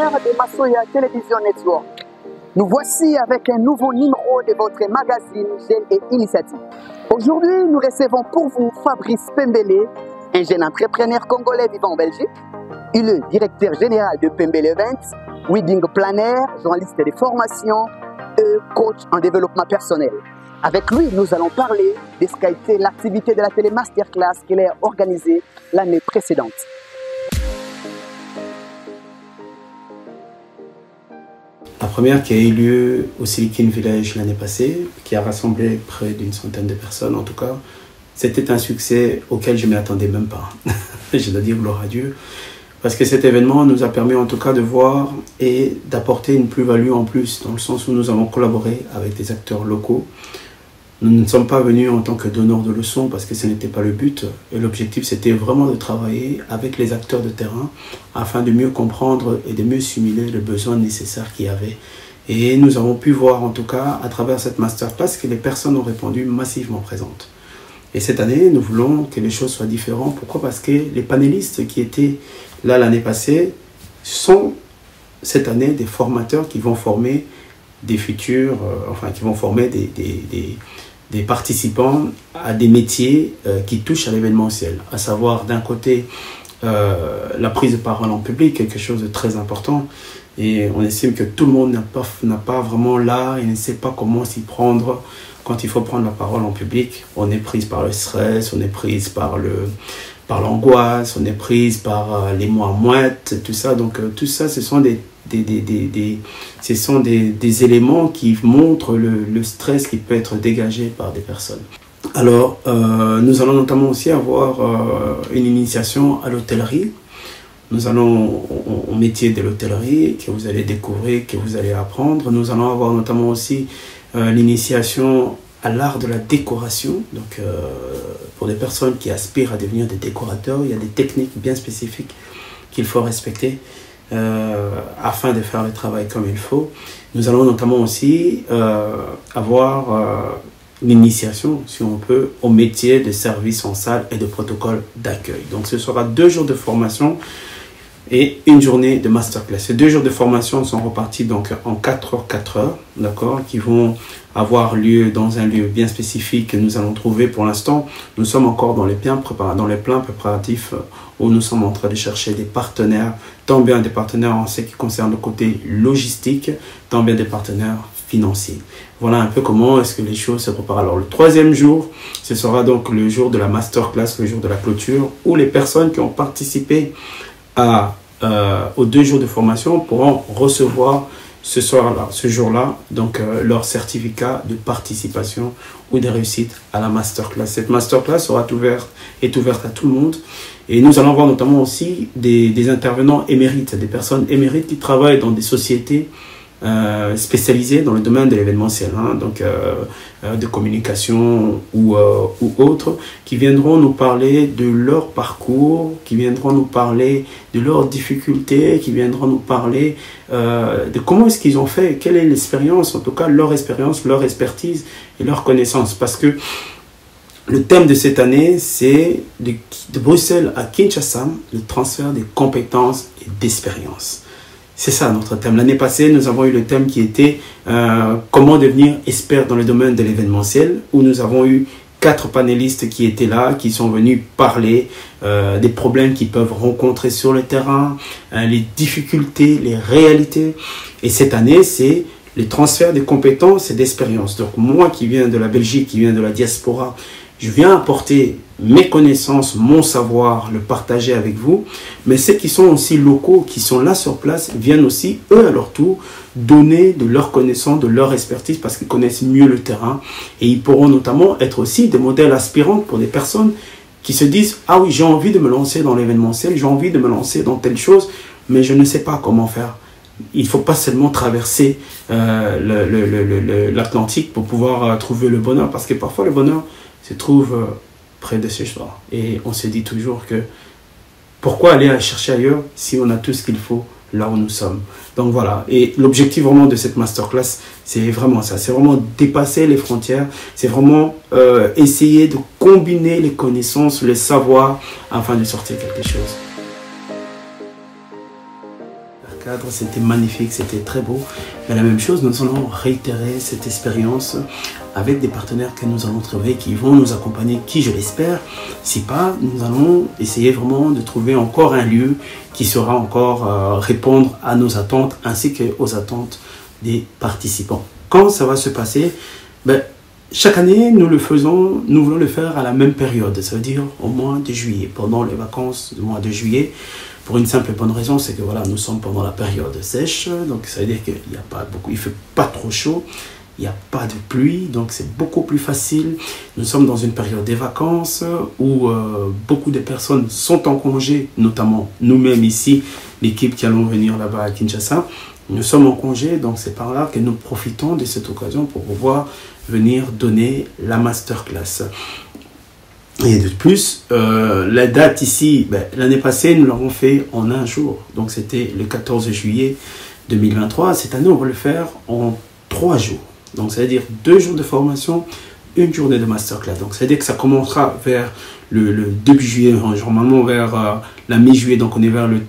partenaires de Massoya Television Network. Nous voici avec un nouveau numéro de votre magazine Jeunes et Initiatives. Aujourd'hui, nous recevons pour vous Fabrice Pembele, un jeune entrepreneur congolais vivant en Belgique. Il est directeur général de Pembele Events, wedding planner, journaliste de formation et coach en développement personnel. Avec lui, nous allons parler de ce qu'a été l'activité de la télé masterclass qu'il a organisée l'année précédente. La première qui a eu lieu au Silicon Village l'année passée, qui a rassemblé près d'une centaine de personnes en tout cas, c'était un succès auquel je ne m'y attendais même pas. Je dois dire gloire à Dieu. Parce que cet événement nous a permis en tout cas de voir et d'apporter une plus-value en plus, dans le sens où nous avons collaboré avec des acteurs locaux. Nous ne sommes pas venus en tant que donneurs de leçons parce que ce n'était pas le but. Et l'objectif, c'était vraiment de travailler avec les acteurs de terrain afin de mieux comprendre et de mieux simuler le besoin nécessaire qu'il y avait. Et nous avons pu voir en tout cas à travers cette masterclass que les personnes ont répondu massivement présentes. Et cette année, nous voulons que les choses soient différentes. Pourquoi? Parce que les panélistes qui étaient là l'année passée sont cette année des formateurs qui vont former des futurs, qui vont former des participants à des métiers qui touchent à l'événementiel, à savoir d'un côté la prise de parole en public, quelque chose de très important, et on estime que tout le monde n'a pas vraiment là et ne sait pas comment s'y prendre quand il faut prendre la parole en public. On est prise par le stress, on est prise par l'angoisse, on est prise par les mots à mouettes, tout ça. Donc tout ça, ce sont des éléments qui montrent le stress qui peut être dégagé par des personnes. Alors, nous allons notamment aussi avoir une initiation à l'hôtellerie. Nous allons au métier de l'hôtellerie que vous allez découvrir, que vous allez apprendre. Nous allons avoir notamment aussi l'initiation à l'art de la décoration. Donc, pour des personnes qui aspirent à devenir des décorateurs, il y a des techniques bien spécifiques qu'il faut respecter afin de faire le travail comme il faut. Nous allons notamment aussi avoir l'initiation, si on peut, au métier de service en salle et de protocole d'accueil. Donc, ce sera 2 jours de formation et une journée de masterclass. Ces 2 jours de formation sont repartis donc en 4 heures, d'accord, qui vont avoir lieu dans un lieu bien spécifique que nous allons trouver. Pour l'instant, nous sommes encore dans les plans préparatifs où nous sommes en train de chercher des partenaires, tant bien des partenaires en ce qui concerne le côté logistique, tant bien des partenaires financiers. Voilà un peu comment est-ce que les choses se préparent. Alors le 3e jour, ce sera donc le jour de la masterclass, le jour de la clôture, où les personnes qui ont participé aux 2 jours de formation pourront recevoir ce jour-là, donc leur certificat de participation ou de réussite à la masterclass. Cette masterclass est ouverte à tout le monde. Et nous allons voir notamment aussi des intervenants émérites, des personnes émérites qui travaillent dans des sociétés spécialisées dans le domaine de l'événementiel, donc de communication ou autres, qui viendront nous parler de leur parcours, qui viendront nous parler de leurs difficultés, qui viendront nous parler de comment est-ce qu'ils ont fait, quelle est l'expérience, en tout cas leur expérience, leur expertise et leur connaissance. Parce que le thème de cette année, c'est de Bruxelles à Kinshasa, le transfert des compétences et d'expérience. C'est ça notre thème. L'année passée, nous avons eu le thème qui était comment devenir expert dans le domaine de l'événementiel, où nous avons eu 4 panélistes qui étaient là, qui sont venus parler des problèmes qu'ils peuvent rencontrer sur le terrain, les difficultés, les réalités. Et cette année, c'est le transfert des compétences et d'expérience. Donc moi qui viens de la Belgique, qui viens de la diaspora, je viens apporter mes connaissances, mon savoir, le partager avec vous. Mais ceux qui sont aussi locaux, qui sont là sur place, viennent aussi, eux, à leur tour, donner de leur connaissance, de leur expertise, parce qu'ils connaissent mieux le terrain. Et ils pourront notamment être aussi des modèles aspirants pour des personnes qui se disent « Ah oui, j'ai envie de me lancer dans l'événementiel, j'ai envie de me lancer dans telle chose, mais je ne sais pas comment faire. » Il ne faut pas seulement traverser l'Atlantique pour pouvoir trouver le bonheur, parce que parfois le bonheur se trouve près de chez soi. Et on se dit toujours que pourquoi aller chercher ailleurs si on a tout ce qu'il faut là où nous sommes. Donc voilà, et l'objectif vraiment de cette masterclass, c'est vraiment ça, c'est vraiment dépasser les frontières, c'est vraiment essayer de combiner les connaissances, le savoir, afin de sortir quelque chose. cadre, c'était magnifique, c'était très beau. Mais la même chose, nous allons réitérer cette expérience avec des partenaires que nous allons trouver qui vont nous accompagner, qui je l'espère. Si pas, nous allons essayer vraiment de trouver encore un lieu qui saura encore répondre à nos attentes ainsi qu'aux attentes des participants. Quand ça va se passer, chaque année, nous voulons le faire à la même période, ça veut dire au mois de juillet, pendant les vacances du mois de juillet. Pour une simple et bonne raison, c'est que voilà, nous sommes pendant la période sèche, donc ça veut dire qu'il n'y a pas beaucoup, il fait pas trop chaud, il n'y a pas de pluie, donc c'est beaucoup plus facile. Nous sommes dans une période des vacances où beaucoup de personnes sont en congé, notamment nous-mêmes ici, l'équipe qui allons venir là-bas à Kinshasa. Nous sommes en congé, donc c'est par là que nous profitons de cette occasion pour pouvoir venir donner la masterclass. Et de plus, la date ici, l'année passée, nous l'avons fait en un jour. Donc c'était le 14 juillet 2023. Cette année, on va le faire en 3 jours. Donc ça veut dire 2 jours de formation, 1 journée de masterclass. Donc ça veut dire que ça commencera vers le début juillet, normalement vers la mi-juillet. Donc on est vers le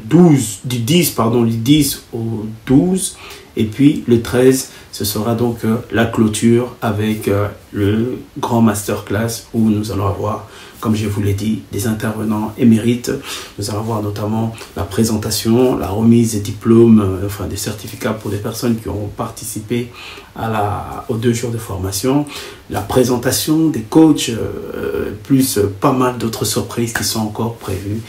10 au 12. Et puis le 13, ce sera donc la clôture avec le grand masterclass où nous allons avoir, comme je vous l'ai dit, des intervenants émérites. Nous allons avoir notamment la présentation, la remise des diplômes, enfin des certificats pour des personnes qui ont participé aux 2 jours de formation, la présentation des coachs, plus pas mal d'autres surprises qui sont encore prévues,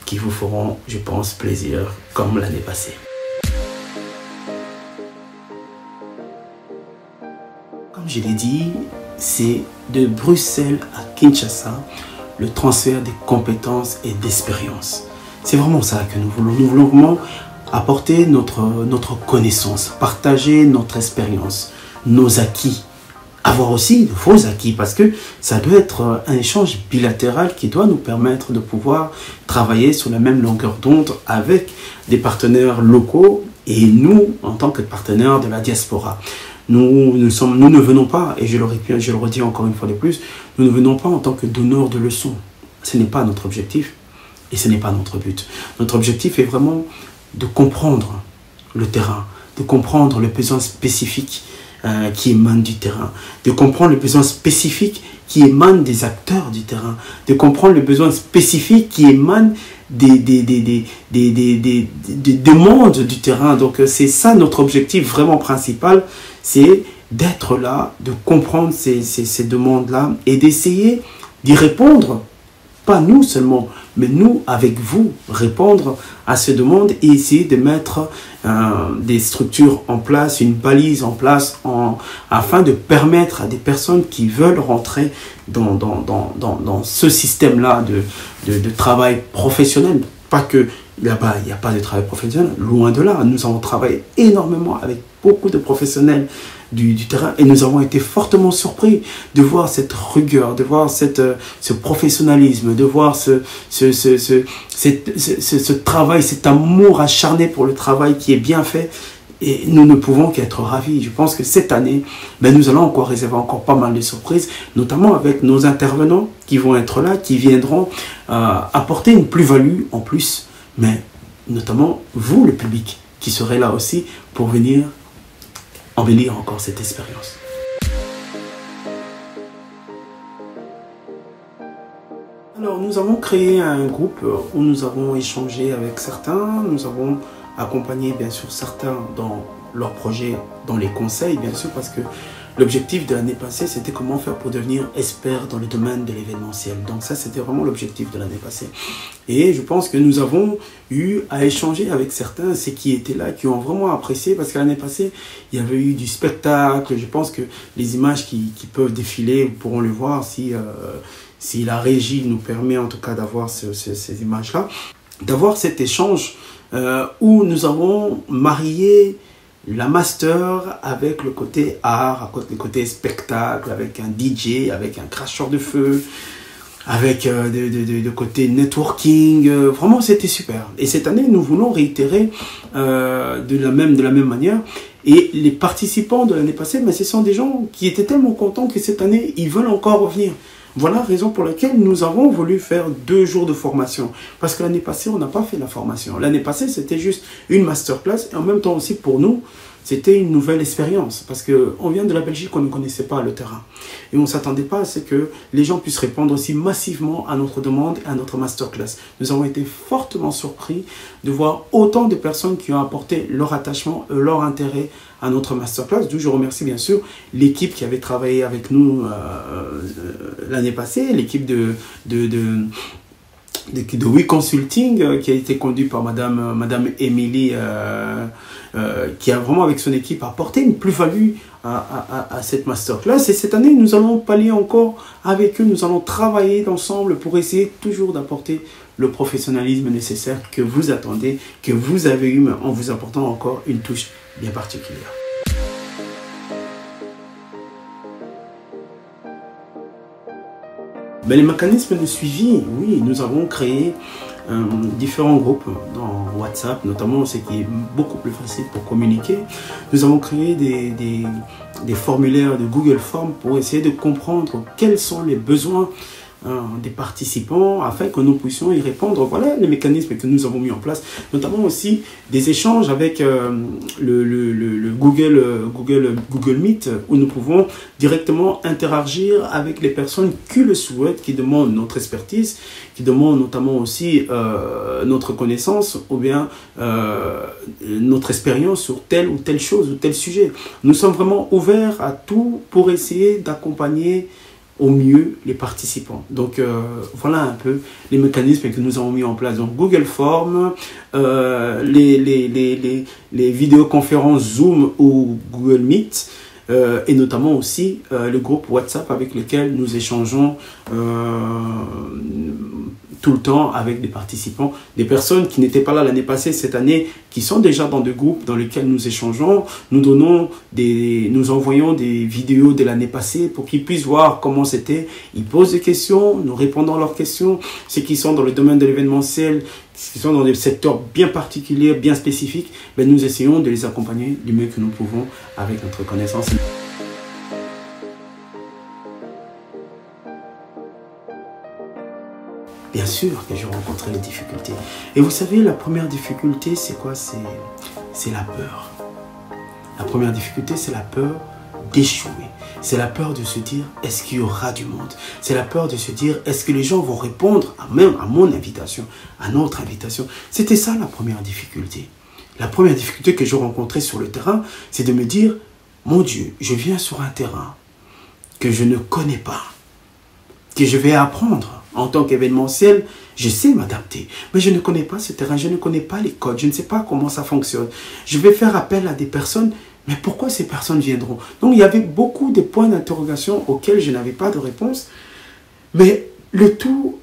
qui vous feront, je pense, plaisir comme l'année passée. Comme je l'ai dit, c'est de Bruxelles à Kinshasa, le transfert des compétences et d'expérience. C'est vraiment ça que nous voulons. Nous voulons vraiment apporter notre connaissance, partager notre expérience, nos acquis, avoir aussi vos acquis, parce que ça doit être un échange bilatéral qui doit nous permettre de pouvoir travailler sur la même longueur d'onde avec des partenaires locaux et nous, en tant que partenaires de la diaspora. Nous ne venons pas, et je le redis encore une fois de plus, nous ne venons pas en tant que donneurs de leçons. Ce n'est pas notre objectif et ce n'est pas notre but. Notre objectif est vraiment de comprendre le terrain, de comprendre les besoins spécifiques qui émanent du terrain, de comprendre les besoins spécifiques qui émanent des acteurs du terrain, de comprendre les besoins spécifiques qui émanent des demandes du terrain. Donc c'est ça notre objectif vraiment principal, c'est d'être là, de comprendre ces demandes-là et d'essayer d'y répondre, pas nous seulement, mais nous avec vous, répondre à ces demandes et essayer de mettre des structures en place, une balise en place, afin de permettre à des personnes qui veulent rentrer dans ce système-là de travail professionnel. Pas que là-bas, il n'y a pas de travail professionnel, loin de là. Nous avons travaillé énormément avec beaucoup de professionnels du terrain et nous avons été fortement surpris de voir cette rigueur, de voir ce professionnalisme, de voir ce travail, cet amour acharné pour le travail qui est bien fait. Et nous ne pouvons qu'être ravis. Je pense que cette année, nous allons encore réserver encore pas mal de surprises, notamment avec nos intervenants qui vont être là, qui viendront apporter une plus-value en plus, mais notamment vous, le public, qui serez là aussi pour venir embellir encore cette expérience. Alors, nous avons créé un groupe où nous avons échangé avec certains, nous avons accompagné bien sûr certains dans leurs projets, dans les conseils bien sûr, parce que l'objectif de l'année passée, c'était comment faire pour devenir expert dans le domaine de l'événementiel. Donc ça, c'était vraiment l'objectif de l'année passée. Et je pense que nous avons eu à échanger avec certains, ceux qui étaient là, qui ont vraiment apprécié, parce que l'année passée, il y avait eu du spectacle. Je pense que les images qui peuvent défiler, vous pourront le voir si la régie nous permet en tout cas d'avoir ces images-là, d'avoir cet échange où nous avons marié la master avec le côté art, le côté spectacle, avec un DJ, avec un cracheur de feu, avec le côté networking. Vraiment, c'était super. Et cette année, nous voulons réitérer de la même manière. Et les participants de l'année passée, ce sont des gens qui étaient tellement contents que cette année, ils veulent encore revenir. Voilà la raison pour laquelle nous avons voulu faire 2 jours de formation. Parce que l'année passée, on n'a pas fait la formation. L'année passée, c'était juste une masterclass. Et en même temps aussi, pour nous, c'était une nouvelle expérience. Parce qu'on vient de la Belgique, on ne connaissait pas le terrain. Et on ne s'attendait pas à ce que les gens puissent répondre aussi massivement à notre demande et à notre masterclass. Nous avons été fortement surpris de voir autant de personnes qui ont apporté leur attachement, leur intérêt à notre masterclass. D'où je remercie bien sûr l'équipe qui avait travaillé avec nous l'année passée, l'équipe de We Consulting qui a été conduite par Madame Émilie qui a vraiment avec son équipe apporté une plus-value à cette masterclass. Et cette année, nous allons pallier encore avec eux, nous allons travailler ensemble pour essayer toujours d'apporter le professionnalisme nécessaire que vous attendez, que vous avez eu en vous apportant encore une touche bien particulière. Mais les mécanismes de suivi, oui, nous avons créé différents groupes dans WhatsApp, notamment ce qui est beaucoup plus facile pour communiquer. Nous avons créé des formulaires de Google Forms pour essayer de comprendre quels sont les besoins des participants afin que nous puissions y répondre. Voilà les mécanismes que nous avons mis en place, notamment aussi des échanges avec le Google Meet où nous pouvons directement interagir avec les personnes qui le souhaitent, qui demandent notre expertise, qui demandent notamment aussi notre connaissance ou bien notre expérience sur telle ou telle chose ou tel sujet. Nous sommes vraiment ouverts à tout pour essayer d'accompagner au mieux les participants. Donc voilà un peu les mécanismes que nous avons mis en place. Donc Google Forms, les vidéoconférences Zoom ou Google Meet, et notamment aussi le groupe WhatsApp avec lequel nous échangeons tout le temps avec des participants, des personnes qui n'étaient pas là l'année passée, cette année, qui sont déjà dans des groupes dans lesquels nous échangeons. Nous envoyons des vidéos de l'année passée pour qu'ils puissent voir comment c'était. Ils posent des questions, nous répondons à leurs questions. Ceux qui sont dans le domaine de l'événementiel, qui sont dans des secteurs bien particuliers, bien spécifiques, ben nous essayons de les accompagner du mieux que nous pouvons avec notre connaissance. Bien sûr que j'ai rencontré les difficultés. Et vous savez, la première difficulté, c'est quoi? C'est la peur. La première difficulté, c'est la peur d'échouer. C'est la peur de se dire, est-ce qu'il y aura du monde? C'est la peur de se dire, est-ce que les gens vont répondre même à mon invitation, à notre invitation? C'était ça la première difficulté. La première difficulté que je rencontrais sur le terrain, c'est de me dire, mon Dieu, je viens sur un terrain que je ne connais pas, que je vais apprendre. En tant qu'événementiel, je sais m'adapter, mais je ne connais pas ce terrain, je ne connais pas les codes, je ne sais pas comment ça fonctionne. Je vais faire appel à des personnes, mais pourquoi ces personnes viendront? Donc il y avait beaucoup de points d'interrogation auxquels je n'avais pas de réponse, mais le tout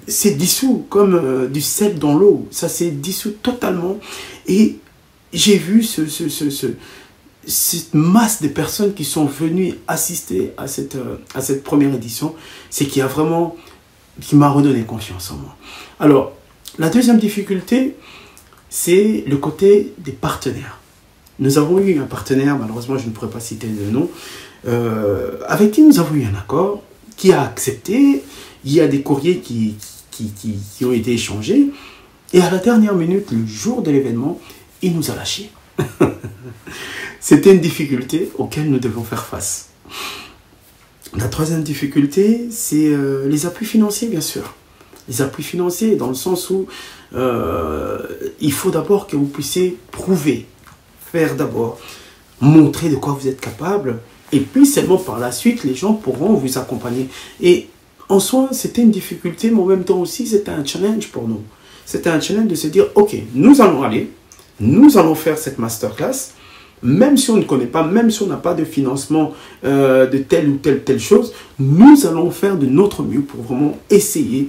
s'est dissous comme du sel dans l'eau, ça s'est dissous totalement et j'ai vu cette masse de personnes qui sont venues assister à cette première édition, c'est qui m'a redonné confiance en moi. Alors, la deuxième difficulté, c'est le côté des partenaires. Nous avons eu un partenaire, malheureusement je ne pourrais pas citer le nom, avec qui nous avons eu un accord, qui a accepté. Il y a des courriers qui ont été échangés, et à la dernière minute, le jour de l'événement, il nous a lâchés. C'était une difficulté auquel nous devons faire face. La troisième difficulté, c'est les appuis financiers, bien sûr. Les appuis financiers, dans le sens où il faut d'abord que vous puissiez prouver, faire d'abord, montrer de quoi vous êtes capable, et puis seulement par la suite, les gens pourront vous accompagner. Et en soi, c'était une difficulté, mais en même temps aussi, c'était un challenge pour nous. C'était un challenge de se dire, ok, nous allons aller, nous allons faire cette masterclass, même si on ne connaît pas, même si on n'a pas de financement de telle ou telle chose, nous allons faire de notre mieux pour vraiment essayer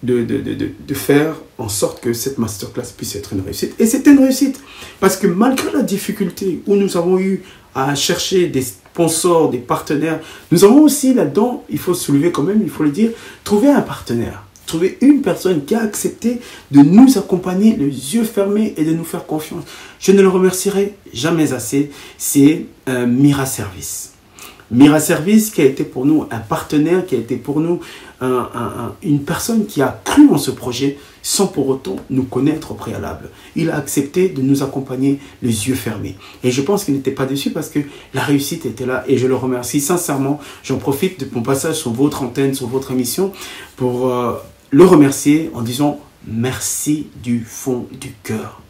de faire en sorte que cette masterclass puisse être une réussite. Et c'était une réussite, parce que malgré la difficulté où nous avons eu à chercher des sponsors, des partenaires, nous avons aussi là-dedans, il faut soulever quand même, il faut le dire, trouver un partenaire. Trouver une personne qui a accepté de nous accompagner les yeux fermés et de nous faire confiance. Je ne le remercierai jamais assez, c'est Mira Service. Mira Service qui a été pour nous un partenaire, qui a été pour nous une personne qui a cru en ce projet sans pour autant nous connaître au préalable. Il a accepté de nous accompagner les yeux fermés. Et je pense qu'il n'était pas déçu parce que la réussite était là et je le remercie sincèrement. J'en profite de mon passage sur votre antenne, sur votre émission pour le remercier en disant merci du fond du cœur.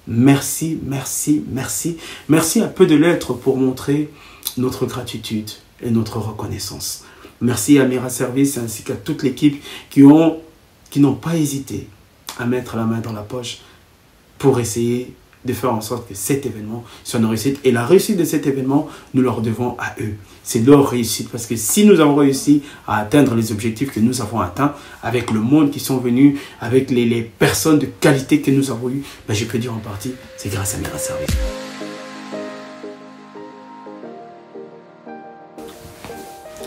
Merci, merci, merci. Merci à peu de lettres pour montrer notre gratitude et notre reconnaissance. Merci à Mira Service ainsi qu'à toute l'équipe qui n'ont pas hésité à mettre la main dans la poche pour essayer de faire en sorte que cet événement soit une réussite. Et la réussite de cet événement, nous leur devons à eux. C'est leur réussite parce que si nous avons réussi à atteindre les objectifs que nous avons atteints avec le monde qui sont venus, avec les personnes de qualité que nous avons eues, ben je peux dire en partie, c'est grâce à Mira Service.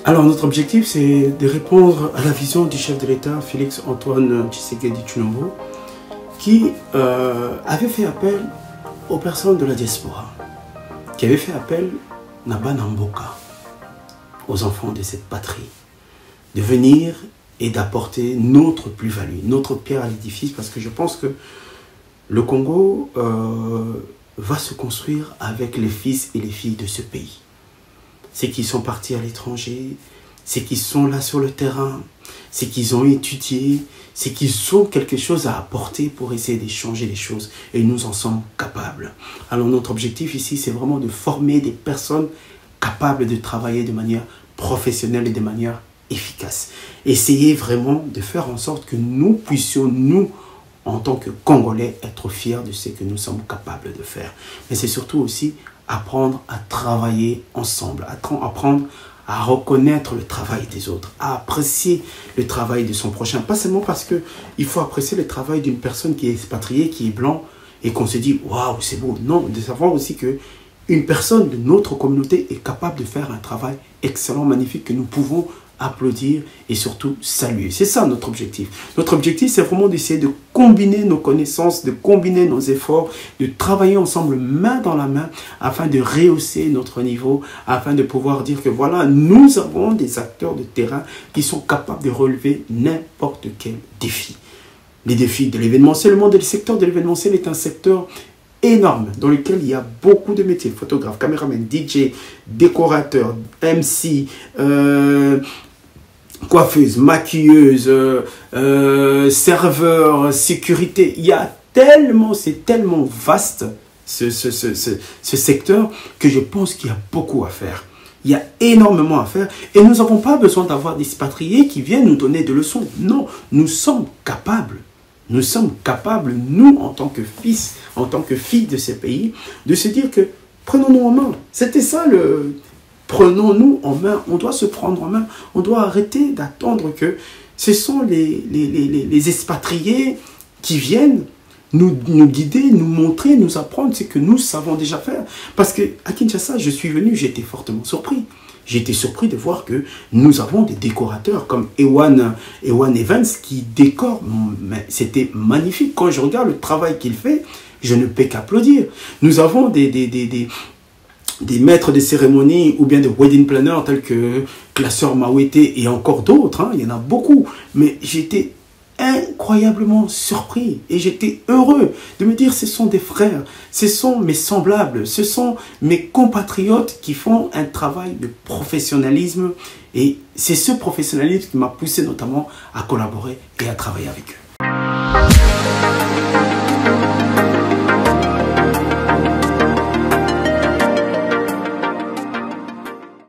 Alors, notre objectif, c'est de répondre à la vision du chef de l'État, Félix Antoine Tshisekedi Tshilombo, qui avait fait appel aux personnes de la diaspora, qui avait fait appel Naba Namboka, aux enfants de cette patrie, de venir et d'apporter notre plus-value, notre pierre à l'édifice, parce que je pense que le Congo va se construire avec les fils et les filles de ce pays. C'est qu'ils sont partis à l'étranger, c'est qu'ils sont là sur le terrain, c'est qu'ils ont étudié, c'est qu'ils ont quelque chose à apporter pour essayer de changer les choses. Et nous en sommes capables. Alors notre objectif ici, c'est vraiment de former des personnes capables de travailler de manière professionnelle et de manière efficace. Essayer vraiment de faire en sorte que nous puissions, nous, en tant que Congolais, être fiers de ce que nous sommes capables de faire. Mais c'est surtout aussi apprendre à travailler ensemble, apprendre à reconnaître le travail des autres, à apprécier le travail de son prochain. Pas seulement parce qu'il faut apprécier le travail d'une personne qui est expatriée, qui est blanc, et qu'on se dit « Waouh, c'est beau ». Non, de savoir aussi qu'une personne de notre communauté est capable de faire un travail excellent, magnifique, que nous pouvons applaudir et surtout saluer. C'est ça notre objectif. Notre objectif, c'est vraiment d'essayer de combiner nos connaissances, de combiner nos efforts, de travailler ensemble main dans la main afin de rehausser notre niveau, afin de pouvoir dire que voilà, nous avons des acteurs de terrain qui sont capables de relever n'importe quel défi. Les défis de l'événementiel, le monde, le secteur de l'événementiel est un secteur énorme dans lequel il y a beaucoup de métiers, photographe, caméraman, DJ, décorateur, MC, coiffeuse, maquilleuse, serveur, sécurité. Il y a tellement, c'est tellement vaste ce secteur que je pense qu'il y a beaucoup à faire. Il y a énormément à faire et nous n'avons pas besoin d'avoir des expatriés qui viennent nous donner des leçons. Non, nous sommes capables. Nous sommes capables, nous, en tant que fils, en tant que filles de ces pays, de se dire que prenons-nous en main. C'était ça le... Prenons-nous en main. On doit se prendre en main. On doit arrêter d'attendre que ce sont les expatriés qui viennent nous guider, nous montrer, nous apprendre ce que nous savons déjà faire. Parce qu'à Kinshasa, je suis venu, j'ai été fortement surpris. J'ai été surpris de voir que nous avons des décorateurs comme Ewan Evans qui décore. C'était magnifique. Quand je regarde le travail qu'il fait, je ne peux qu'applaudir. Nous avons des maîtres de cérémonie ou bien des wedding planners tels que la sœur Mawete et encore d'autres. Hein, il y en a beaucoup. Mais j'étais incroyablement surpris et j'étais heureux de me dire ce sont des frères, ce sont mes semblables, ce sont mes compatriotes qui font un travail de professionnalisme et c'est ce professionnalisme qui m'a poussé notamment à collaborer et à travailler avec eux.